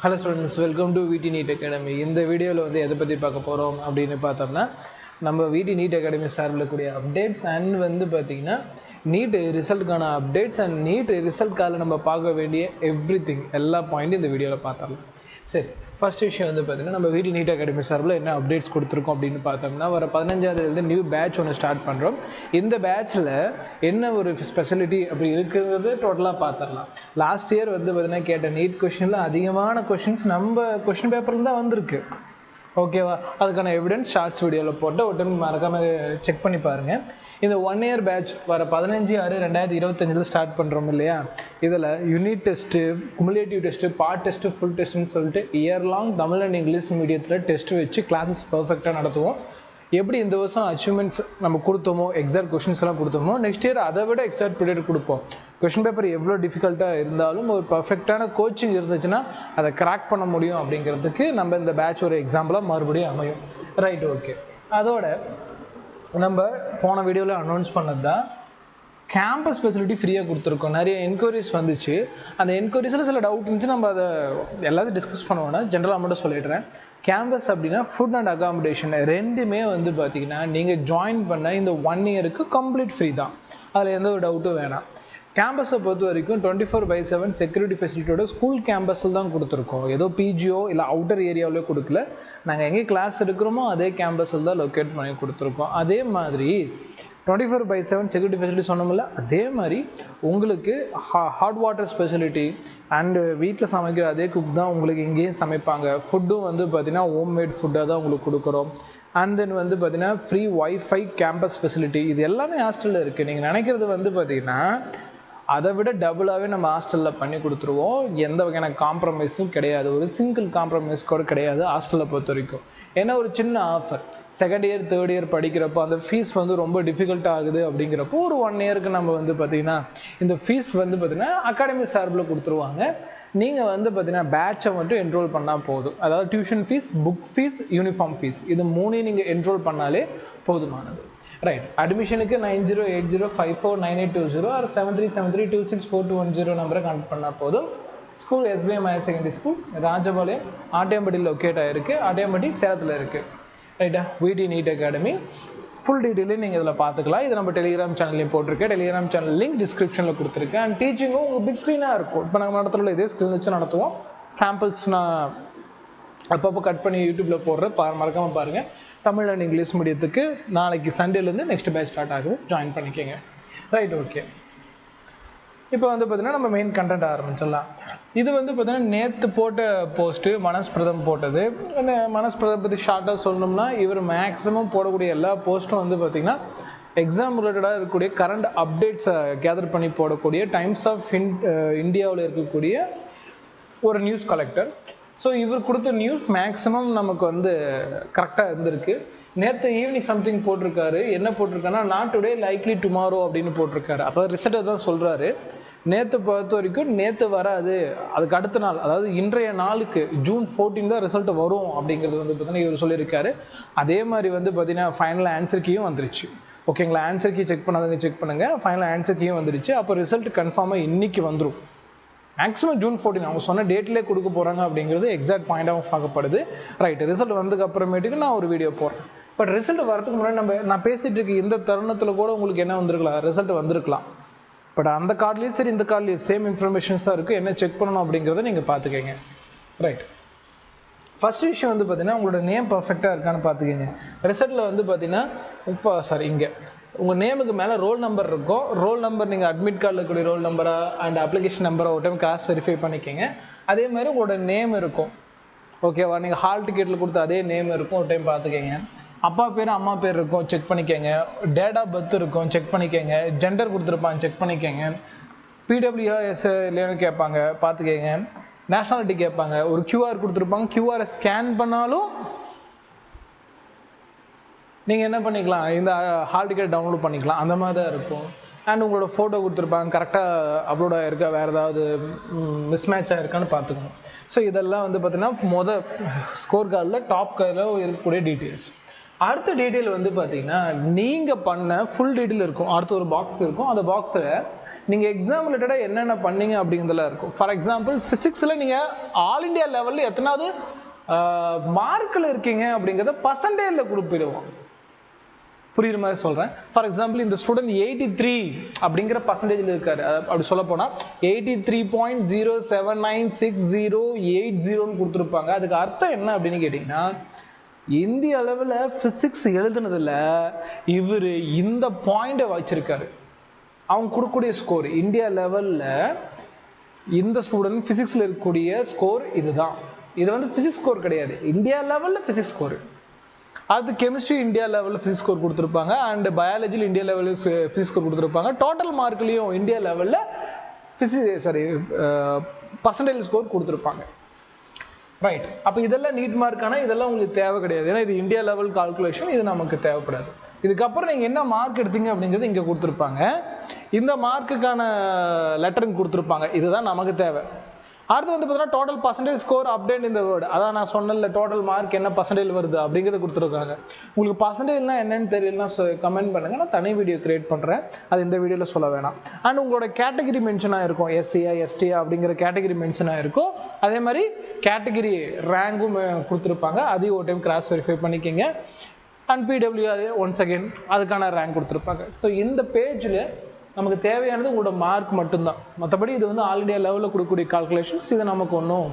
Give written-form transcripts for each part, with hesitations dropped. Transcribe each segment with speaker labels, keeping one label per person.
Speaker 1: Hello students, welcome to VT NEET Academy. இந்த வீடியோவில் வந்து எதை பற்றி பார்க்க போகிறோம் அப்படின்னு பார்த்தோம்னா நம்ம VT NEET Academy சார்பில் கூடிய அப்டேட்ஸ் அண்ட் வந்து பார்த்திங்கன்னா நீட் ரிசல்ட்டுக்கான அப்டேட்ஸ் அண்ட் நீட் ரிசல்ட்கால நம்ம பார்க்க வேண்டிய எவ்ரிதிங் எல்லா பாயிண்ட்டும் இந்த வீடியோவில் பார்த்துடலாம். சரி, ஃபர்ஸ்ட் விஷயம் வந்து பார்த்திங்கன்னா நம்ம VT NEET Academy சார்பில் என்ன அப்டேட்ஸ் கொடுத்துருக்கோம் அப்படின்னு பார்த்தோம்னா வர 15ஆம் நியூ பேட்ச் ஒன்று ஸ்டார்ட் பண்ணுறோம். இந்த பேட்ச்சில் என்ன ஒரு ஸ்பெஷாலிட்டி அப்படி இருக்கிறது டோட்டலாக பார்த்துடலாம். லாஸ்ட் இயர் வந்து பார்த்திங்கன்னா கேட்ட நீட் கொஷினில் அதிகமான கொஷின்ஸ் நம்ம கொஷின் பேப்பரில் தான் வந்திருக்கு. ஓகேவா? அதுக்கான எவிடன்ஸ் ஷார்ட்ஸ் வீடியோவில் போட்டு ஒரு டைம் மறக்காமல் செக் பண்ணி பாருங்கள். இந்த 1 இயர் பேட்ச் வர 15/6/2025 ஸ்டார்ட் பண்ணுறோம் இல்லையா? இதில் unit test, cumulative test, part test, full டெஸ்ட்டுன்னு சொல்லிட்டு year long Tamil and English மீடியத்தில் டெஸ்ட் வச்சு கிளாஸஸ் பர்ஃபெக்டாக நடத்துவோம். எப்படி இந்த வருஷம் அச்சீவ்மெண்ட்ஸ் நம்ம கொடுத்தோமோ, எக்ஸாக்ட் கொஷின்ஸ் எல்லாம் கொடுத்தோமோ, நெக்ஸ்ட் இயர் அதை விட எக்ஸாக்ட் பீரியட் கொடுப்போம். கொஷின் பேப்பர் எவ்வளோ டிஃபிகல்ட்டாக இருந்தாலும் ஒரு பர்ஃபெக்டான கோச்சிங் இருந்துச்சுன்னா அதை கிராக் பண்ண முடியும் அப்படிங்கிறதுக்கு நம்ம இந்த பேட்ச் ஒரு எக்ஸாம்பிளாக மறுபடியும் அமையும். Right, okay. அதோட நம்ம போன வீடியோவில் அனௌன்ஸ் பண்ணது தான் கேம்பஸ் ஃபெசிலிட்டி ஃப்ரீயாக கொடுத்துருக்கோம். நிறைய என்கொயரிஸ் வந்துச்சு. அந்த என்கொயரிஸில் சில டவுட் இருந்துச்சு. நம்ம அதை எல்லாத்தையும் டிஸ்கஸ் பண்ணுவோன்னா ஜென்ரலாக மட்டும் சொல்லிடுறேன். கேம்பஸ் அப்படின்னா ஃபுட் அண்ட் அகாமடேஷன் ரெண்டுமே வந்து பார்த்திங்கன்னா நீங்கள் ஜாயின் பண்ண இந்த 1 இயருக்கு கம்ப்ளீட் ஃப்ரீ தான். அதில் எந்த ஒரு டவுட்டும் வேணாம். கேம்பஸை பொறுத்த வரைக்கும் 24/7 செக்யூரிட்டி ஃபெசிலிட்டியோட ஸ்கூல் கேம்பஸில் தான் கொடுத்துருக்கோம். ஏதோ பிஜிஓ இல்லை அவுட்டர் ஏரியாவிலே கொடுக்கல. நாங்கள் எங்கே கிளாஸ் எடுக்கிறோமோ அதே கேம்பஸில் தான் லொக்கேட் பண்ணி கொடுத்துருக்கோம். அதே மாதிரி 24/7 செக்யூரிட்டி ஃபெசிலிட்டி சொன்னோம்ல, அதே மாதிரி உங்களுக்கு ஹாட் வாட்டர் ஸ்பெசிலிட்டி அண்டு வீட்டில் சமைக்கிற அதே குக் தான் உங்களுக்கு இங்கேயும் சமைப்பாங்க. ஃபுட்டும் வந்து பார்த்திங்கன்னா ஹோம்மேட் ஃபுட்டாக தான் உங்களுக்கு கொடுக்குறோம். அண்ட் தென் வந்து பார்த்திங்கன்னா ஃப்ரீ ஒய்ஃபை கேம்பஸ் ஃபெசிலிட்டி இது எல்லாமே ஹாஸ்டலில் இருக்குது. நீங்கள் நினைக்கிறது வந்து பார்த்திங்கன்னா அதை விட டபுளாகவே நம்ம ஹாஸ்டலில் பண்ணி கொடுத்துருவோம். எந்த வகையான காம்ப்ரமைஸும் கிடையாது. ஒரு சிங்கிள் காம்ப்ரமைஸ் கூட கிடையாது ஹாஸ்டலில் பொறுத்த வரைக்கும். ஏன்னா ஒரு சின்ன offer, second year third year படிக்கிறப்போ அந்த ஃபீஸ் வந்து ரொம்ப டிஃபிகல்ட் ஆகுது. அப்படிங்கிறப்போ ஒரு 1 இயருக்கு நம்ம வந்து பார்த்திங்கன்னா இந்த ஃபீஸ் வந்து பார்த்திங்கன்னா அகாடமி சார்பில் கொடுத்துருவாங்க. நீங்கள் வந்து பார்த்திங்கன்னா பேட்சை மட்டும் என்ரோல் பண்ணால் போதும். அதாவது tuition fees, book fees, uniform fees இது 3 நீங்கள் என்ரோல் பண்ணாலே போதுமானது. ரைட், அட்மிஷனுக்கு 9080549820 ஆர் 7373264210 நம்பரை கான்டக்ட் பண்ணால் போதும். School SBM higher secondary school Rajapalayam ஆட்டியம்பட்டியில் லொக்கேட் ஆகிருக்கு. ஆட்டியம்பட்டி சேலத்தில் இருக்குது. ரைட்டா? VT NEET Academy ஃபுல் டீட்டெயிலையும் நீங்கள் இதில் பார்த்துக்கலாம். இது நம்ம டெலிகிராம் சேனல்லையும் போட்டிருக்கேன். டெலிகிராம் சேனல் லிங்க் டிஸ்கிரிப்ஷனில் கொடுத்துருக்கேன். அண்ட் டீச்சிங்கும் உங்கள் பிக் ஸ்க்ரீனாக இருக்கும். இப்போ நாங்கள் நடத்துகிற இதே ஸ்கில் வச்சு நடத்துவோம். சாம்பிள்ஸ் நான் அப்பப்போ கட் பண்ணி யூடியூப்பில் போடுற மறக்காமல் பாருங்கள். தமிழ் அண்ட் இங்கிலீஷ் மீடியத்துக்கு நாளைக்கு சண்டேலேருந்து நெக்ஸ்ட் பேட்ச் ஸ்டார்ட் ஆகுது. ஜாயின் பண்ணிக்கோங்க. Right, okay. இப்போ வந்து பார்த்தீங்கன்னா நம்ம மெயின் கண்டென்ட் ஆரம்பிச்சிடலாம். இது வந்து பார்த்தீங்கன்னா நேற்று போட்ட போஸ்ட்டு மனஸ் பிரதம் போட்டது. மனஸ் பிரதம் பற்றி ஷார்ட்டாக சொல்லணும்னா இவர் மேக்ஸிமம் போடக்கூடிய எல்லா போஸ்ட்டும் வந்து பார்த்திங்கன்னா எக்ஸாம் ரிலேட்டடாக இருக்கக்கூடிய கரண்ட் அப்டேட்ஸை கேதர் பண்ணி போடக்கூடிய டைம்ஸ் ஆஃப் இந்தியாவில் இருக்கக்கூடிய ஒரு நியூஸ் கலெக்டர். ஸோ இவர் கொடுத்த நியூஸ் மேக்ஸிமம் நமக்கு வந்து கரெக்டாக இருந்திருக்கு. நேற்று ஈவினிங் சம்திங் போட்டிருக்காரு. என்ன போட்டிருக்காருன்னா நாட் டுடே லைக்லி டுமாரோ அப்படின்னு போட்டிருக்காரு. அப்போ ரிசல்ட்டை தான் சொல்கிறாரு. நேற்று பொறுத்த வரைக்கும் நேற்று வராது, அதுக்கு அடுத்த நாள் அதாவது இன்றைய நாளுக்கு June 14 தான் ரிசல்ட் வரும் அப்படிங்கிறது வந்து பார்த்தீங்கன்னா இவர் சொல்லியிருக்காரு. அதே மாதிரி வந்து பார்த்தீங்கன்னா ஃபைனல் ஆன்சர் கீயும் வந்துருச்சு. ஓகேங்களா? ஆன்சர் கீ செக் பண்ணாதவங்க செக் பண்ணுங்கள். ஃபைனல் ஆன்சர் கீயும் வந்துருச்சு. அப்போ ரிசல்ட் கன்ஃபார்மாக இன்றைக்கி வந்துடும். மேக்ஸிமம் June 14 அவங்க சொன்ன டேட்லேயே கொடுக்க போகிறாங்க அப்படிங்கிறது எக்ஸாக்ட் பாயிண்டாகவும் பார்க்கப்படுது. ரைட், ரிசல்ட் வந்ததுக்கு அப்புறமேட்டுக்கு நான் ஒரு வீடியோ போடுறேன். பட் ரிசல்ட் வரதுக்கு முன்னாடி நான் பேசிகிட்டு இருக்க இந்த தருணத்தில் கூட உங்களுக்கு என்ன வந்திருக்கலாம், ரிசல்ட் வந்திருக்கலாம். பட் அந்த கார்ட்லேயும் சரி இந்த கார்ட்லேயும் சேம் இன்ஃபர்மேஷன்ஸ் தான் இருக்குது. என்ன செக் பண்ணணும் அப்படிங்கிறத நீங்கள் பார்த்துக்கங்க. ரைட், ஃபர்ஸ்ட் விஷயம் வந்து பார்த்தீங்கன்னா உங்களோட நேம் பர்ஃபெக்டாக இருக்கான்னு பார்த்துக்கங்க. ரிசல்ட்டில் வந்து பார்த்தீங்கன்னா இங்கே உங்கள் நேமுக்கு மேலே ரோல் நம்பர் இருக்கும். ரோல் நம்பர் நீங்கள் அட்மிட் கார்டில் இருக்கக்கூடிய ரோல் நம்பரா அண்ட் அப்ளிகேஷன் நம்பரை ஒரு டைம் கிராஸ் வெரிஃபை பண்ணிக்கோங்க. அதே மாதிரி உங்களோட நேம் இருக்கும். ஓகேவா? நீங்கள் ஹால் டிக்கெட்டில் கொடுத்த அதே நேம் இருக்கும், ஒரு டைம் பார்த்துக்கோங்க. அப்பா பேர் அம்மா பேர் இருக்கும், செக் பண்ணிக்கோங்க. டேட் ஆஃப் பர்த் இருக்கும், செக் பண்ணிக்கோங்க. ஜெண்டர் கொடுத்துருப்பாங்க, செக் பண்ணிக்கோங்க. PWS இல்லைன்னு கேட்பாங்க, பார்த்துக்கோங்க. நேஷ்னாலிட்டி கேட்பாங்க. ஒரு QR கொடுத்துருப்பாங்க, QR ஸ்கேன் பண்ணாலும் நீங்கள் என்ன பண்ணிக்கலாம், இந்த ஹால் டிக்கெட் டவுன்லோட் பண்ணிக்கலாம். அந்த மாதிரி தான் இருக்கும். அண்ட் உங்களோட ஃபோட்டோ கொடுத்துருப்பாங்க, கரெக்டாக அப்லோட் ஆகிருக்கா, வேறு ஏதாவது மிஸ்மேட்ச் ஆகிருக்கான்னு பார்த்துக்கணும். ஸோ இதெல்லாம் வந்து பார்த்தீங்கன்னா ஸ்கோர் கார்டில் டாப் கார்டில் இருக்கக்கூடிய டீட்டெயில்ஸ். அடுத்த டீட்டெயில் வந்து பார்த்தீங்கன்னா நீங்கள் பண்ண ஃபுல் டீட்டெயில் இருக்கும். அடுத்த ஒரு பாக்ஸ் இருக்கும். அந்த பாக்ஸில் நீங்கள் எக்ஸாம் ரிலேட்டடாக என்னென்ன பண்ணீங்க அப்படிங்கிறதுல இருக்கும். ஃபார் எக்ஸாம்பிள் ஃபிசிக்ஸில் நீங்கள் ஆல் இண்டியா லெவலில் எத்தனாவது மார்க்கில் இருக்கீங்க அப்படிங்கிறத பர்சன்டேஜில் குறிப்பிடுவோம். புரியுற மாதிரி சொல்கிறேன். ஃபார் எக்ஸாம்பிள் இந்த ஸ்டூடெண்ட் 83 அப்படிங்கிற பர்சன்டேஜில் இருக்காரு. அப்படி சொல்ல போனால் 83.079608 கொடுத்துருப்பாங்க. அதுக்கு அர்த்தம் என்ன அப்படின்னு கேட்டிங்கன்னா, இந்திய அளவில் ஃபிசிக்ஸ் எழுதுனதில் இவர் இந்த பாயிண்டை வச்சிருக்காரு. அவங்க கொடுக்கக்கூடிய ஸ்கோர் இந்தியா லெவலில் இந்த ஸ்டூடெண்ட் ஃபிசிக்ஸில் இருக்கக்கூடிய ஸ்கோர் இதுதான். இது வந்து ஃபிசிக்ஸ் ஸ்கோர் கிடையாது, இந்தியா லெவலில் ஃபிசிக்ஸ் ஸ்கோர். அது கெமிஸ்ட்ரி இந்தியா லெவலில் ஃபிசிக்ஸ் ஸ்கோர் கொடுத்துருப்பாங்க, அண்ட் பயாலஜியில் இந்தியா லெவலில் ஃபிசிக்ஸ் ஸ்கோர் கொடுத்துருப்பாங்க. டோட்டல் மார்க்லேயும் இந்தியா லெவலில் பர்சன்டேஜ் ஸ்கோர் கொடுத்துருப்பாங்க. ரைட். அப்போ இதெல்லாம் நீட் மார்க்கான இதெல்லாம் உங்களுக்கு தேவை கிடையாது, ஏன்னா இது இந்தியா லெவல் கால்குலேஷன், இது நமக்கு தேவைப்படாது. இதுக்கப்புறம் நீங்கள் என்ன மார்க் எடுத்தீங்க அப்படிங்கிறது இங்கே கொடுத்துருப்பாங்க. இந்த மார்க்குக்கான லெட்டரிங் கொடுத்துருப்பாங்க, இதுதான் நமக்கு தேவை. அடுத்து வந்து பார்த்தீங்கன்னா டோட்டல் பர்சன்டேஜ் ஸ்கோர் அப்டேட் இந்த வேர்டு, அதான் நான் சொன்னல டோட்டல் மார்க் என்ன பர்சன்டேஜ் வருது அப்படிங்கிறத கொடுத்துருக்காங்க. உங்களுக்கு பர்சன்டேஜ்னா என்னன்னு தெரியலன்னா கமெண்ட் பண்ணுங்கள், நான் தனி வீடியோ கிரியேட் பண்ணுறேன், அது இந்த வீடியோவில் சொல்ல வேணாம். அண்ட் உங்களோட கேட்டகிரி மென்ஷனாக இருக்கும், எஸ்சியா எஸ்டியா அப்படிங்கிற கேட்டகிரி மென்ஷனாக இருக்கும். அதே மாதிரி கேட்டகிரி ரேங்கும் கொடுத்துருப்பாங்க, அதையும் ஒரு டைம் கிராஸ் வெரிஃபை பண்ணிக்கோங்க. அண்ட் பிடபிள்யூ அதே ஒன்ஸ் அகெயின் அதுக்கான ரேங்க் கொடுத்துருப்பாங்க. ஸோ இந்த பேஜில் நமக்கு தேவையானது உங்களோட மார்க் மட்டும்தான். மற்றபடி இது வந்து ஆல் இண்டியா லெவலில் கொடுக்கக்கூடிய கால்குலேஷன்ஸ், இது நமக்கு ஒன்றும்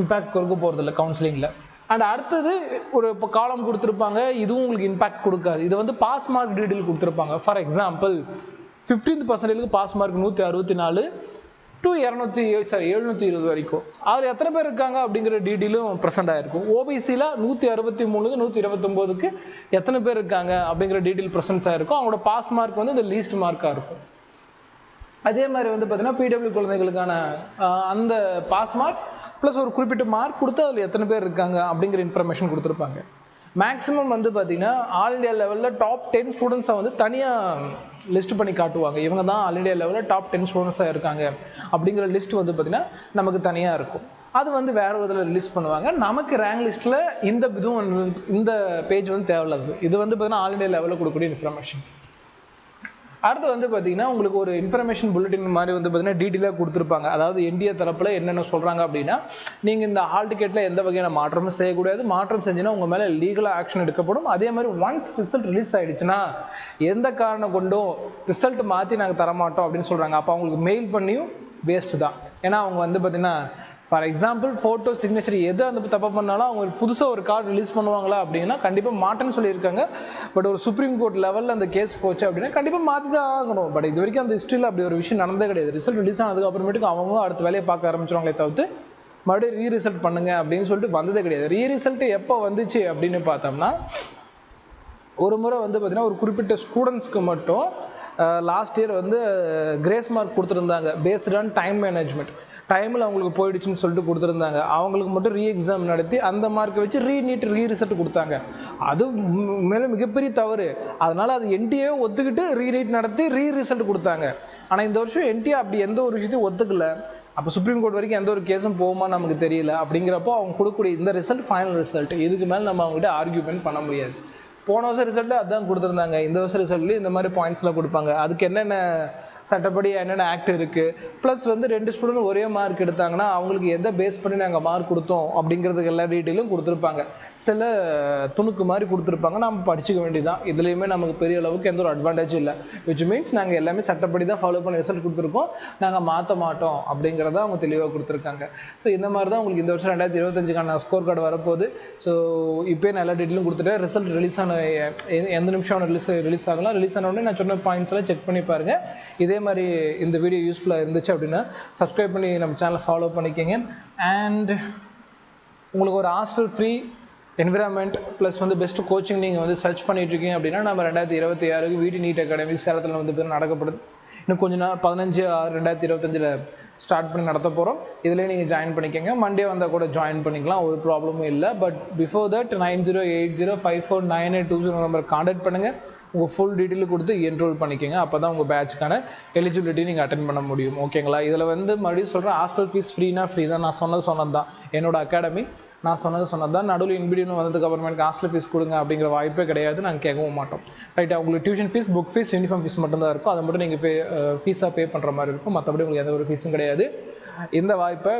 Speaker 1: இம்பேக்ட் கொடுக்க போகிறதில்ல கவுன்சிலிங்கில். அண்ட் அடுத்தது ஒரு இப்போ காலம் கொடுத்துருப்பாங்க, இதுவும் உங்களுக்கு இம்பேக்ட் கொடுக்காது. இது வந்து பாஸ் மார்க் டீட்டெயில் கொடுத்துருப்பாங்க. For example 15% pass mark 164 to 720 வரைக்கும். அதில் எத்தனை பேர் இருக்காங்க அப்படிங்கிற டீட்டெயிலும் ப்ரெசென்ட் ஆகிருக்கும். ஓபிசியில் 163 129க்கு எத்தனை பேர் இருக்காங்க அப்படிங்கிற டீட்டெயில் ப்ரெசென்ட் ஆகிருக்கும். அவங்களோட பாஸ் மார்க் வந்து இந்த லீஸ்ட் மார்க்காக இருக்கும். அதே மாதிரி வந்து பார்த்தீங்கன்னா பிடபிள்யூ குழந்தைகளுக்கான அந்த பாஸ் மார்க் ப்ளஸ் ஒரு குறிப்பிட்ட மார்க் கொடுத்து அதில் எத்தனை பேர் இருக்காங்க அப்படிங்கிற இன்ஃபர்மேஷன் கொடுத்துருப்பாங்க. மேக்ஸிமம் வந்து பார்த்தீங்கன்னா ஆல் இண்டியா லெவலில் டாப் 10 ஸ்டூடெண்ட்ஸை வந்து தனியாக லிஸ்ட் பண்ணி காட்டுவாங்க. இவங்க தான் ஆல் இண்டியா லெவலில் டாப் 10 ஸ்டூடெண்ட்ஸாக இருக்காங்க அப்படிங்கிற லிஸ்ட் வந்து பார்த்தீங்கன்னா நமக்கு தனியாக இருக்கும். அது வந்து வேற ஒரு இதில் ரிலீஸ் பண்ணுவாங்க. நமக்கு ரேங்க் லிஸ்ட்டில் இந்த பேஜ் வந்து தேவையில்லாது. இது வந்து பார்த்தீங்கன்னா ஆல் இண்டியா லெவலில் கொடுக்கக்கூடிய இன்ஃபர்மேஷன்ஸ். அடுத்து வந்து பார்த்தீங்கன்னா உங்களுக்கு ஒரு இன்ஃபர்மேஷன் புல்லட்டின் மாதிரி வந்து பார்த்தீங்கன்னா டீட்டெயிலாக கொடுத்துருப்பாங்க. அதாவது இந்தியா தரப்பில் என்னென்ன சொல்கிறாங்க அப்படின்னா, நீங்கள் இந்த ஹால் டிக்கெட்டில் எந்த வகையான மாற்றமும் செய்யக்கூடாது, மாற்றம் செஞ்சுன்னா உங்கள் மேலே லீகலாக ஆக்ஷன் எடுக்கப்படும். அதே மாதிரி ஒன்ஸ் ரிசல்ட் ரிலீஸ் ஆகிடுச்சுன்னா எந்த காரணம் கொண்டும் ரிசல்ட் மாற்றி நாங்கள் தரமாட்டோம் அப்படின்னு சொல்கிறாங்க. அப்போ அவங்களுக்கு மெயில் பண்ணியும் வேஸ்ட்டு தான். ஏன்னா அவங்க வந்து பார்த்தீங்கன்னா ஃபார் எக்ஸாம்பிள் ஃபோட்டோ சிக்னேச்சர் எது அந்த தப்பு பண்ணாலும் அவங்க புதுசாக ஒரு கார்டு ரிலீஸ் பண்ணுவாங்களா அப்படின்னா கண்டிப்பாக மாட்டேன்னு சொல்லியிருக்காங்க. பட் ஒரு சுப்ரீம் கோர்ட் லெவலில் அந்த கேஸ் போச்சு அப்படின்னா கண்டிப்பாக மாற்றி தான் ஆகணும். பட் இது வரைக்கும் அந்த ஹிஸ்ட்ரியில் அப்படி ஒரு விஷயம் நடந்தே கிடையாது. ரிசல்ட் ரிலீஸ் ஆனதுக்கு அப்புறமேட்டுக்கு அவங்க அடுத்த வேலையை பார்க்க ஆரம்பிச்சிருவாங்களே தவிர்த்து மறுபடியும் ரீரிசல்ட் பண்ணுங்க அப்படின்னு சொல்லிட்டு வந்ததே கிடையாது. ரீரிசல்ட் எப்போ வந்துச்சு அப்படின்னு பார்த்தோம்னா, ஒரு முறை வந்து பார்த்தீங்கன்னா ஒரு குறிப்பிட்ட ஸ்டூடெண்ட்ஸ்க்கு மட்டும் லாஸ்ட் இயர் வந்து கிரேஸ் மார்க் கொடுத்துருந்தாங்க பேஸ்ட் ஆன் டைம் மேனேஜ்மெண்ட். டைமில் அவங்களுக்கு போயிடுச்சுன்னு சொல்லிட்டு கொடுத்துருந்தாங்க. அவங்களுக்கு மட்டும் ரீ எக்ஸாம் நடத்தி அந்த மார்க்கை வச்சு ரீரிசல்ட் கொடுத்தாங்க. அது மேலே மிகப்பெரிய தவறு. அதனால் அது என்டிஏ ஒத்துக்கிட்டு ரீநீட் நடத்தி ரீரிசல்ட் கொடுத்தாங்க. ஆனால் இந்த வருஷம் என்டிஏ அப்படி எந்த ஒரு விஷயத்தையும் ஒத்துக்கல. அப்போ சுப்ரீம் கோர்ட் வரைக்கும் எந்த ஒரு கேஸும் போகுமா நமக்கு தெரியல. அப்படிங்கிறப்போ அவங்க கொடுக்கக்கூடிய இந்த ரிசல்ட் ஃபைனல் ரிசல்ட். இதுக்கு மேலே நம்ம அவங்ககிட்ட ஆர்கியூமெண்ட் பண்ண முடியாது. போன வருஷம் ரிசல்ட்டு அதுதான் கொடுத்துருந்தாங்க, இந்த வருஷம் ரிசல்ட்லேயும் இந்த மாதிரி பாயிண்ட்ஸ்லாம் கொடுப்பாங்க. அதுக்கு என்னென்ன சட்டப்படி என்னென்ன ஆக்ட் இருக்குது, ப்ளஸ் வந்து 2 ஸ்டூடெண்ட் ஒரே மார்க் எடுத்தாங்கன்னா அவங்களுக்கு எதை பேஸ் பண்ணி நாங்கள் மார்க் கொடுத்தோம் அப்படிங்கிறதுக்கு எல்லா டீட்டெயிலும் கொடுத்துருப்பாங்க. சில துணுக்கு மாதிரி கொடுத்துருப்பாங்க, நம்ம படிச்சுக்க வேண்டியதான். இதுலேயுமே நமக்கு பெரிய அளவுக்கு எந்த ஒரு அட்வான்டேஜும் இல்லை. விச் மீன்ஸ் நாங்கள் எல்லாமே சட்டப்படி தான் ஃபாலோ பண்ணி ரிசல்ட் கொடுத்துருக்கோம், நாங்கள் மாற்ற மாட்டோம் அப்படிங்கிறத அவங்க தெளிவாக கொடுத்துருக்காங்க. ஸோ இந்த மாதிரி தான் உங்களுக்கு இந்த வருஷம் 2025க்கான ஸ்கோர் கார்டு வரப்போகுது. ஸோ இப்போயே நான் எல்லா டீட்டெயிலும் கொடுத்துட்டேன். ரிசல்ட் ரிலீஸ் ஆன எந்த நிமிஷம் ரிலீஸ் ஆகலாம். ரிலீஸ் ஆன உடனே நான் சொன்ன பாயிண்ட்ஸ் எல்லாம் செக் பண்ணி பாருங்கள். இதே மாதிரி இந்த வீடியோ யூஸ்ஃபுல்லாக இருந்துச்சு அப்படின்னா சப்ஸ்கிரைப் பண்ணி நம்ம சேனலை ஃபாலோ பண்ணிக்கோங்க. அண்ட் உங்களுக்கு ஒரு ஹாஸ்டல் ஃப்ரீ என்விரான்மெண்ட் ப்ளஸ் வந்து பெஸ்ட் கோச்சிங் நீங்கள் வந்து சர்ச் பண்ணிட்டு இருக்கீங்க அப்படின்னா நம்ம 2026 வீடி நீட் அகாடமி சேலத்தில் வந்து நடக்கப்படுது. இன்னும் கொஞ்ச நாள் 15/6/2025 ஸ்டார்ட் பண்ணி நடத்த போகிறோம். இதிலே நீங்கள் ஜாயின் பண்ணிக்கோங்க. மண்டே வந்தால் கூட ஜாயின் பண்ணிக்கலாம், ஒரு ப்ராப்ளமும் இல்லை. But before that 9080549820 number contact பண்ணுங்கள். உங்கள் ஃபுல் டீட்டெயில் கொடுத்து என்ரோல் பண்ணிக்கோங்க. அப்போ தான் உங்கள் பேட்சுக்கான எலிஜிபிலிட்டி நீங்கள் அட்டென்ட் பண்ண முடியும். ஓகேங்களா? இதில் வந்து மறுபடியும் சொல்கிறேன், ஹாஸ்டல் ஃபீஸ் ஃப்ரீனா ஃப்ரீ தான். நான் சொன்னது தான் என்னோட அகாடமி. நான் சொன்னது தான். நடுவில் இன்பிடியூன்னு வந்ததுக்கு அப்புறமா எனக்கு ஹாஸ்டல் ஃபீஸ் கொடுங்க அப்படிங்கிற வாய்ப்பே கிடையாது. நாங்கள் கேட்கவும் மாட்டோம். ரைட்டா? உங்களுக்கு tuition fees, book fees, uniform fees மட்டும்தான் இருக்கும். அதை மட்டும் நீங்கள் ஃபீஸாக பே பண்ணுற மாதிரி இருக்கும். மற்றபடி உங்களுக்கு எந்த ஒரு ஃபீஸும் கிடையாது. இந்த வாய்ப்பை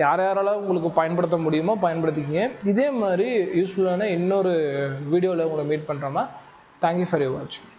Speaker 1: யாரால உங்களுக்கு பயன்படுத்த முடியுமோ பயன்படுத்திக்கிங்க. இதே மாதிரி யூஸ்ஃபுல்லான இன்னொரு வீடியோவில் உங்களை மீட் பண்ணுறோமா. தேங்க்யூ ஃபார் யூ வாட்சிங்.